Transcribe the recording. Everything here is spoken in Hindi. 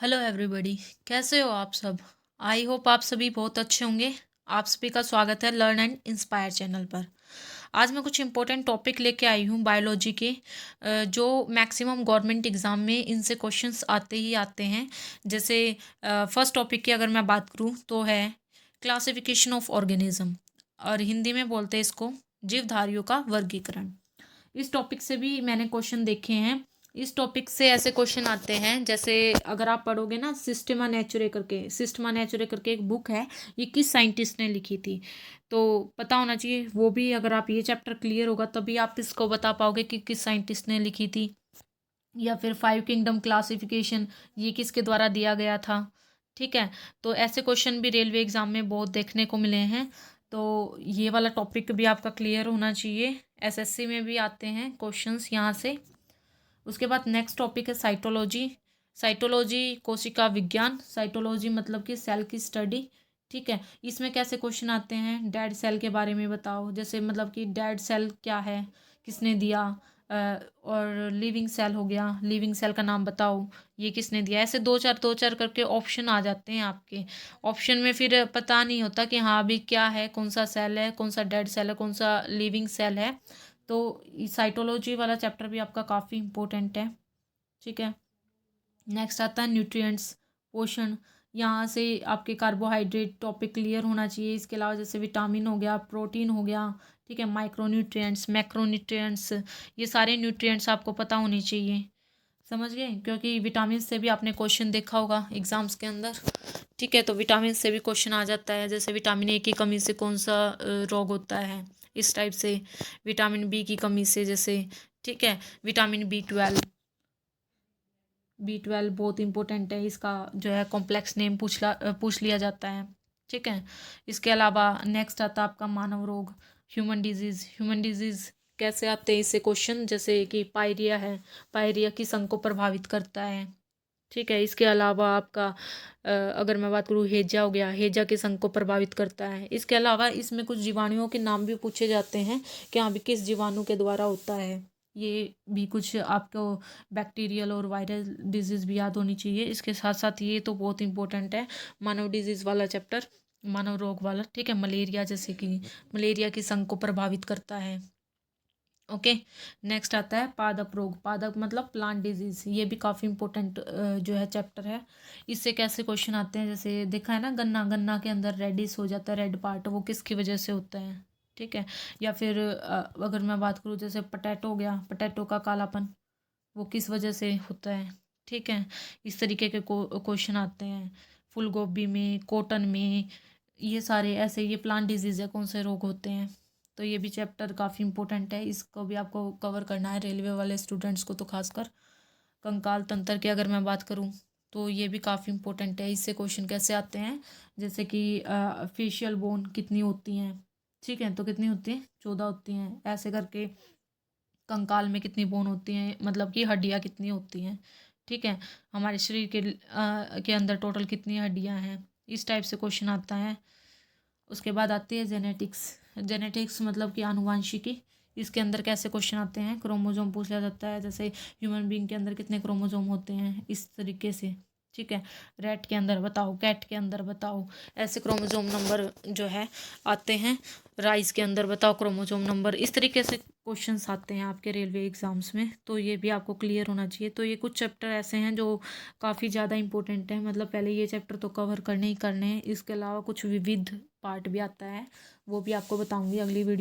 Hello everybody. कैसे हो आप सब? आई होप आप सभी बहुत अच्छे होंगे। आप सभी का स्वागत है लर्न एंड इंस्पायर चैनल पर। आज मैं कुछ इंपॉर्टेंट टॉपिक लेके आई हूँ बायोलॉजी के, जो मैक्सिमम गवर्नमेंट एग्जाम में इनसे क्वेश्चंस आते ही आते हैं। जैसे फर्स्ट टॉपिक की अगर मैं बात करूँ तो है क्लासिफिकेशन ऑफ ऑर्गेनिज्म, और हिंदी में बोलते हैं इसको जीवधारियों का वर्गीकरण। इस टॉपिक से भी मैंने क्वेश्चन देखे हैं। इस टॉपिक से ऐसे क्वेश्चन आते हैं, जैसे अगर आप पढ़ोगे ना सिस्टमा नेचुरे करके एक बुक है, ये किस साइंटिस्ट ने लिखी थी, तो पता होना चाहिए वो भी। अगर आप ये चैप्टर क्लियर होगा तभी आप इसको बता पाओगे कि किस साइंटिस्ट ने लिखी थी। या फिर 5 किंगडम क्लासिफिकेशन, ये किसके द्वारा दिया गया था। ठीक है, तो ऐसे क्वेश्चन भी रेलवे एग्जाम में बहुत देखने को मिले हैं। तो ये वाला टॉपिक भी आपका क्लियर होना चाहिए। एसएससी में भी आते हैं क्वेश्चंस यहाँ से। उसके बाद नेक्स्ट टॉपिक है साइटोलॉजी। साइटोलॉजी कोशिका विज्ञान, साइटोलॉजी मतलब कि सेल की स्टडी। ठीक है, इसमें कैसे क्वेश्चन आते हैं, डेड सेल के बारे में बताओ, जैसे मतलब कि डेड सेल क्या है, किसने दिया। और लिविंग सेल हो गया, लिविंग सेल का नाम बताओ, ये किसने दिया। ऐसे दो चार करके ऑप्शन आ जाते हैं आपके। ऑप्शन में फिर पता नहीं होता कि हाँ अभी क्या है, कौन सा सेल है, कौन सा डेड सेल है, कौन सा लिविंग सेल है। तो साइटोलॉजी वाला चैप्टर भी आपका काफ़ी इम्पोर्टेंट है। ठीक है, नेक्स्ट आता है न्यूट्रिएंट्स, पोषण। यहाँ से आपके कार्बोहाइड्रेट टॉपिक क्लियर होना चाहिए। इसके अलावा जैसे विटामिन हो गया, प्रोटीन हो गया। ठीक है, माइक्रोन्यूट्रिएंट्स, मैक्रोन्यूट्रिएंट्स, ये सारे न्यूट्रिएंट्स आपको पता होने चाहिए। समझ गए, क्योंकि विटामिन से भी आपने क्वेश्चन देखा होगा एग्जाम्स के अंदर। ठीक है, तो विटामिन से भी क्वेश्चन आ जाता है, जैसे विटामिन ए की कमी से कौन सा रोग होता है, इस टाइप से। विटामिन बी की कमी से जैसे। ठीक है, विटामिन बी ट्वेल्व बहुत इंपॉर्टेंट है, इसका जो है कॉम्प्लेक्स नेम पूछ लिया जाता है। ठीक है, इसके अलावा नेक्स्ट आता है आपका मानव रोग, ह्यूमन डिजीज़। ह्यूमन डिजीज़ कैसे आते हैं इससे क्वेश्चन, जैसे कि पायरिया है, पायरिया किस अंग को प्रभावित करता है। ठीक है, इसके अलावा आपका अगर मैं बात करूँ, हेजा हो गया, हेजा किस अंग को प्रभावित करता है। इसके अलावा इसमें कुछ जीवाणुओं के नाम भी पूछे जाते हैं कि हाँ भी किस जीवाणु के द्वारा होता है। ये भी कुछ आपको बैक्टीरियल और वायरल डिजीज़ भी याद होनी चाहिए। इसके साथ साथ ये तो बहुत इंपॉर्टेंट है, मानव डिजीज़ वाला चैप्टर, मानव रोग वाला। ठीक है, मलेरिया, जैसे कि मलेरिया किस अंग को प्रभावित करता है। ओके, नेक्स्ट आता है पादप रोग। पादप मतलब प्लांट डिजीज, ये भी काफ़ी इंपॉर्टेंट जो है चैप्टर है। इससे कैसे क्वेश्चन आते हैं, जैसे देखा है ना, गन्ना गन्ना के अंदर रेडिश हो जाता है, रेड पार्ट, वो किसकी वजह से होता है। ठीक है, या फिर अगर मैं बात करूँ, जैसे पटैटो हो गया, पटैटो का कालापन, वो किस वजह से होता है। ठीक है, इस तरीके के क्वेश्चन आते हैं। फूल गोभी में, कॉटन में, ये सारे ऐसे ये प्लांट डिजीज़ है, कौन से रोग होते हैं। तो ये भी चैप्टर काफ़ी इंपॉर्टेंट है, इसको भी आपको कवर करना है, रेलवे वाले स्टूडेंट्स को तो खासकर। कंकाल तंत्र की अगर मैं बात करूँ तो ये भी काफ़ी इंपॉर्टेंट है। इससे क्वेश्चन कैसे आते हैं, जैसे कि फेशियल बोन कितनी होती हैं। ठीक है, तो कितनी होती हैं, 14 होती हैं, ऐसे करके। कंकाल में कितनी बोन होती हैं, मतलब कि हड्डियाँ कितनी होती हैं। ठीक है, हमारे शरीर के अंदर टोटल कितनी हड्डियाँ हैं, इस टाइप से क्वेश्चन आता है। उसके बाद आती है जेनेटिक्स। जेनेटिक्स मतलब कि आनुवांशिकी। इसके अंदर कैसे क्वेश्चन आते हैं, क्रोमोजोम पूछ लिया जाता है, जैसे ह्यूमन बीइंग के अंदर कितने क्रोमोजोम होते हैं, इस तरीके से। ठीक है, रैट के अंदर बताओ, कैट के अंदर बताओ, ऐसे क्रोमोजोम नंबर जो है आते हैं। राइस के अंदर बताओ क्रोमोजोम नंबर, इस तरीके से क्वेश्चंस आते हैं आपके रेलवे एग्जाम्स में। तो ये भी आपको क्लियर होना चाहिए। तो ये कुछ चैप्टर ऐसे हैं जो काफ़ी ज़्यादा इंपॉर्टेंट है, मतलब पहले ये चैप्टर तो कवर करने ही करने हैं। इसके अलावा कुछ विविध पार्ट भी आता है, वो भी आपको बताऊंगी अगली वीडियो।